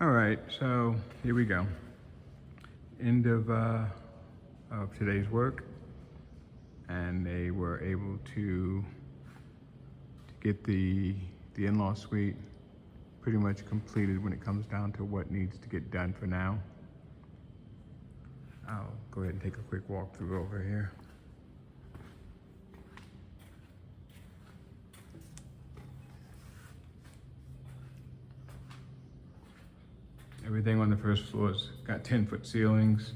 All right, so here we go. End of today's work, and they were able to get the in-law suite pretty much completed when it comes down to what needs to get done for now. I'll go ahead and take a quick walk through over here. Everything on the first floor has got 10-foot ceilings.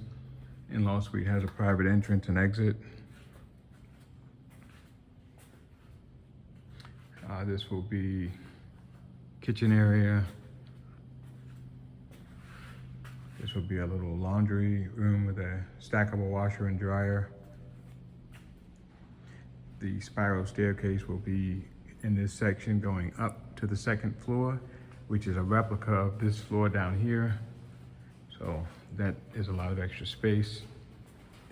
In-law suite has a private entrance and exit. This will be kitchen area. This will be a little laundry room with a stackable washer and dryer. The spiral staircase will be in this section going up to the second floor, which is a replica of this floor down here. So that is a lot of extra space.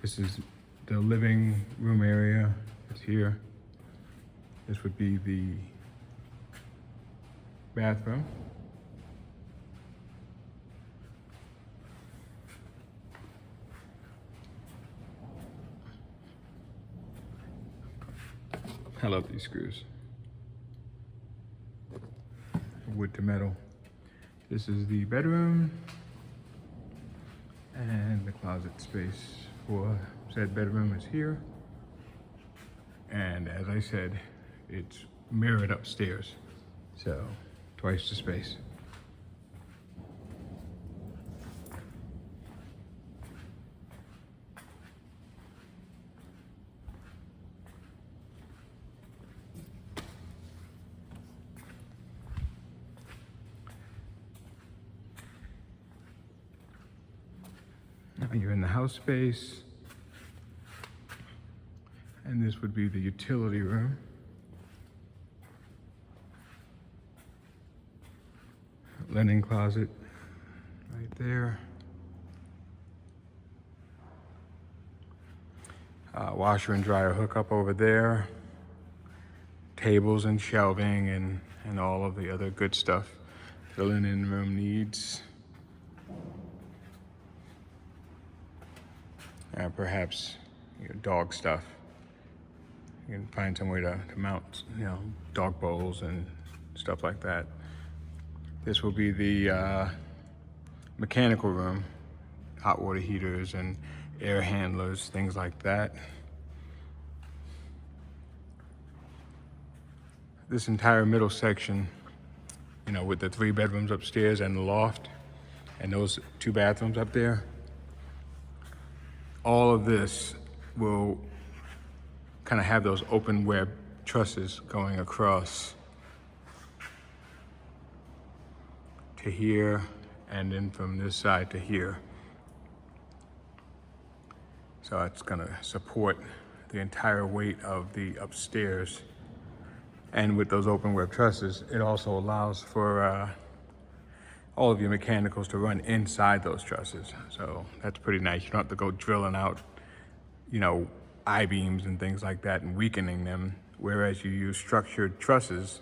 This is the living room area. It's here. This would be the bathroom. I love these screws. Wood to metal. This is the bedroom and the closet space for said bedroom is here. And as I said, it's mirrored upstairs, so twice the space. Now you're in the house space, and this would be the utility room. Linen closet right there. Washer and dryer hookup over there. Tables and shelving and all of the other good stuff the linen room needs. Perhaps dog stuff. You can find some way to mount, dog bowls and stuff like that. This will be the mechanical room, hot water heaters and air handlers, things like that. This entire middle section, with the 3 bedrooms upstairs and the loft and those 2 bathrooms up there, all of this will kind of have those open web trusses going across to here and then from this side to here. So it's gonna support the entire weight of the upstairs. And with those open web trusses, it also allows for all of your mechanicals to run inside those trusses. So that's pretty nice. You don't have to go drilling out, I-beams and things like that and weakening them. Whereas you use structured trusses,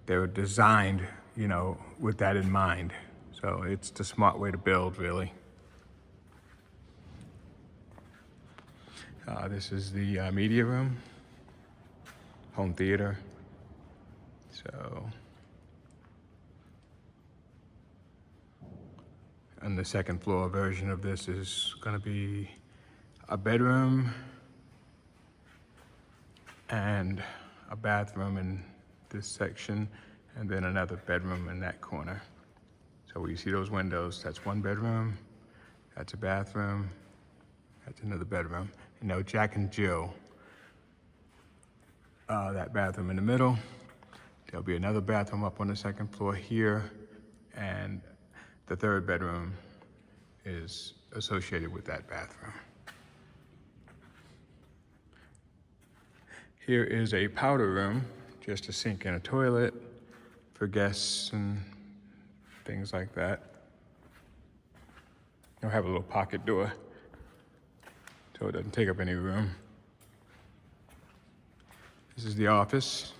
they're designed, with that in mind. So it's the smart way to build, really. This is the media room, home theater. So, and the second floor version of this is gonna be a bedroom and a bathroom in this section, and then another bedroom in that corner. So where you see those windows, that's one bedroom, that's a bathroom, that's another bedroom. Jack and Jill, that bathroom in the middle. There'll be another bathroom up on the second floor here, and the 3rd bedroom is associated with that bathroom. Here is a powder room, just a sink and a toilet for guests and things like that. You'll have a little pocket door so it doesn't take up any room. This is the office.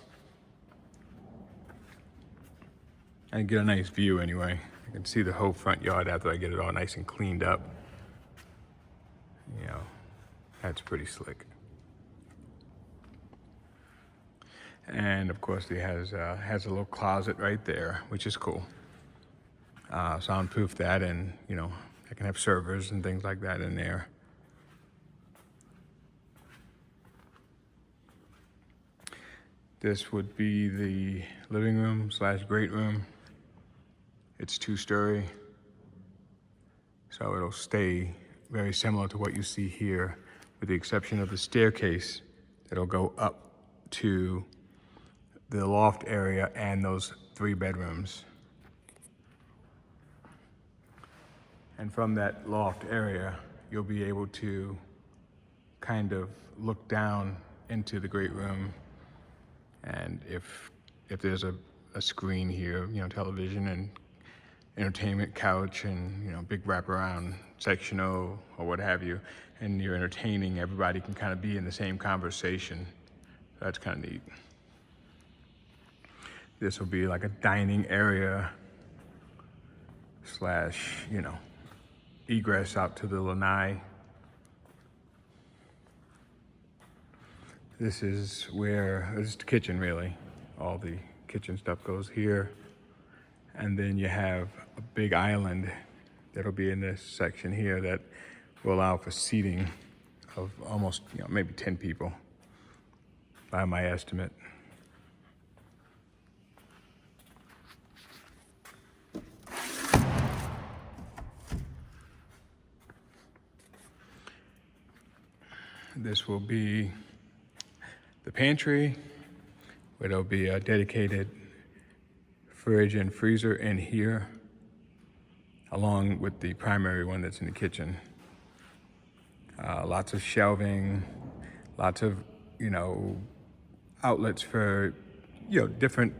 and get a nice view anyway. I can see the whole front yard after I get it all nice and cleaned up. You know, that's pretty slick. And of course, it has a little closet right there, which is cool. Soundproof that, and you know, I can have servers and things like that in there. This would be the living room / great room. It's 2-story, so it'll stay very similar to what you see here, with the exception of the staircase that'll go up to the loft area and those 3 bedrooms. And from that loft area, you'll be able to kind of look down into the great room. And if there's a screen here, you know, television and entertainment couch and, you know, big wraparound sectional or what have you, and you're entertaining, everybody can kind of be in the same conversation. That's kind of neat. This will be like a dining area / you know, egress out to the lanai. This is the kitchen really. All the kitchen stuff goes here. And then you have a big island that'll be in this section here that will allow for seating of almost, you know, maybe 10 people by my estimate. This will be the pantry, where there'll be a dedicated fridge and freezer in here, along with the primary one that's in the kitchen. Lots of shelving, lots of, you know, outlets for, you know, different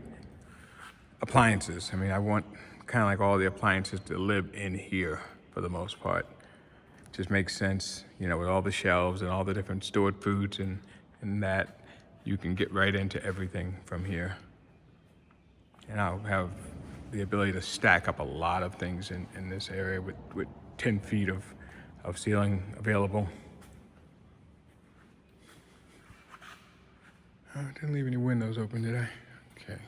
appliances. I mean, I want kind of like all the appliances to live in here for the most part. Just makes sense, you know, with all the shelves and all the different stored foods and that, you can get right into everything from here. And I'll have the ability to stack up a lot of things in this area with 10 feet of ceiling available. I didn't leave any windows open, did I? Okay.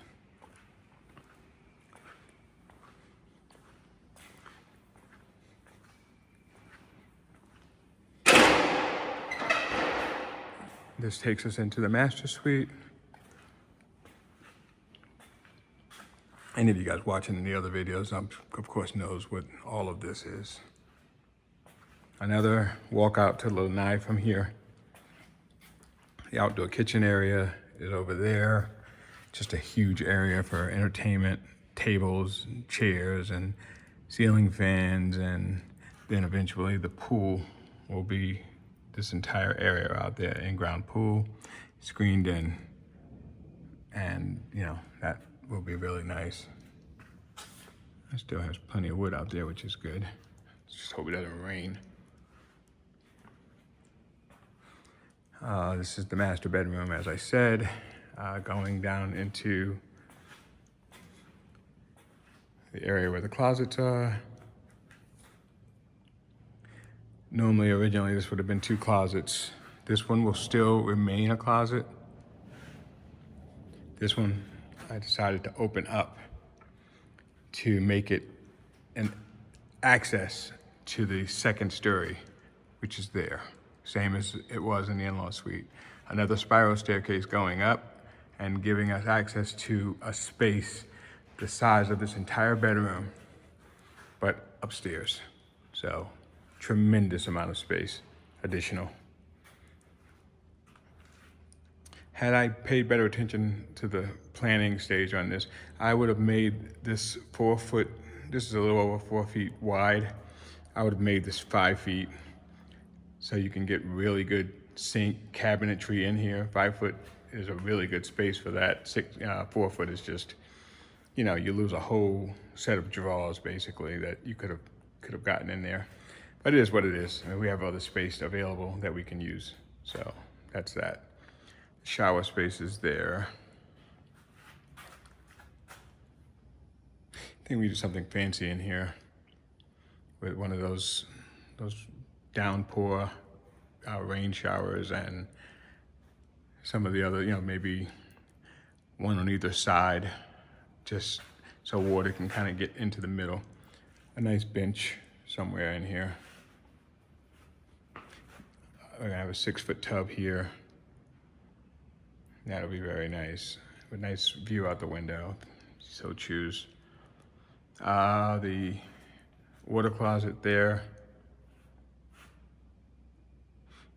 This takes us into the master suite. Any of you guys watching the other videos, of course, knows what all of this is. Another walk out to the lanai from here. The outdoor kitchen area is over there. Just a huge area for entertainment, tables, and chairs, and ceiling fans, and then eventually the pool will be this entire area out there, in-ground pool, screened in, and you know, that will be really nice. It still has plenty of wood out there, which is good. Just hope it doesn't rain. This is the master bedroom, as I said, going down into the area where the closets are. Normally, originally, this would have been 2 closets. This one will still remain a closet. This one, I decided to open up to make it an access to the 2nd story, which is there. Same as it was in the in-law suite. Another spiral staircase going up and giving us access to a space the size of this entire bedroom, but upstairs. So, tremendous amount of space, additional. Had I paid better attention to the planning stage on this, I would have made this 4 foot, this is a little over 4 feet wide. I would have made this 5 feet, so you can get really good sink cabinetry in here. 5 foot is a really good space for that. 4 foot is just, you know, you lose a whole set of drawers basically that you could have gotten in there. But it is what it is. I mean, we have other space available that we can use. So that's that. Shower space is there. think we do something fancy in here with one of those downpour rain showers and some of the other, maybe one on either side, just so water can kind of get into the middle. A nice bench somewhere in here. We're gonna have a 6-foot tub here. That'll be very nice. With a nice view out the window, so choose. The water closet there.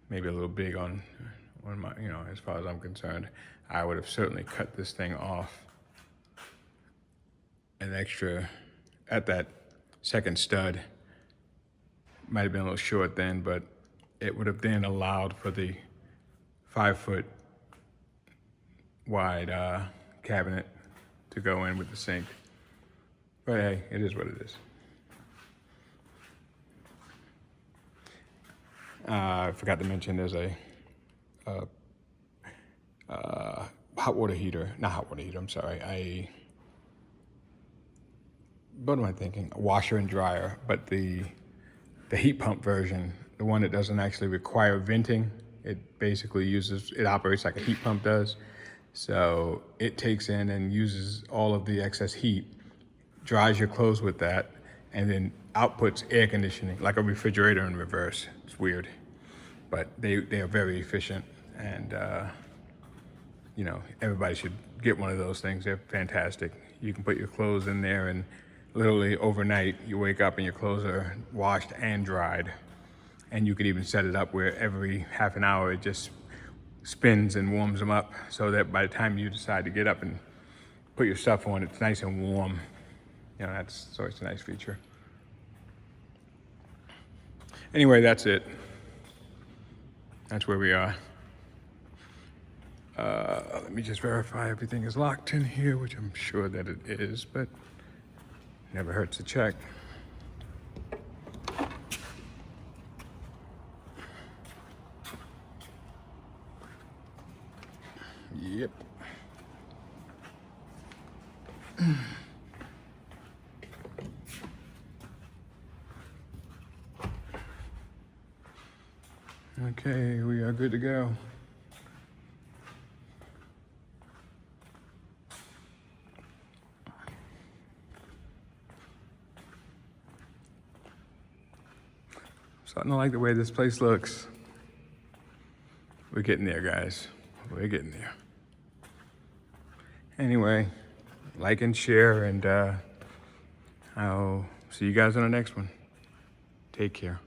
Maybe a little big on my, as far as I'm concerned. I would have certainly cut this thing off an extra at that second stud. Might have been a little short then, but it would have then allowed for the 5-foot wide cabinet to go in with the sink. But hey, it is what it is. I forgot to mention there's a hot water heater, not hot water heater, I'm sorry, what am I thinking? A washer and dryer, but the heat pump version, the one that doesn't actually require venting, it basically it operates like a heat pump does. So it takes in and uses all of the excess heat, dries your clothes with that, and then outputs air conditioning, like a refrigerator in reverse. It's weird, but they are very efficient, and everybody should get one of those things. They're fantastic. You can put your clothes in there, and literally overnight, you wake up and your clothes are washed and dried. And you could even set it up where every half an hour it just spins and warms them up, so that by the time you decide to get up and put your stuff on, it's nice and warm. It's a nice feature. Anyway, that's it. That's where we are. Let me just verify everything is locked in here, which I'm sure that it is, but never hurts to check. Yep. Okay, we are good to go. Starting to like the way this place looks. We're getting there, guys. We're getting there. Anyway, like and share, and I'll see you guys on the next one. Take care.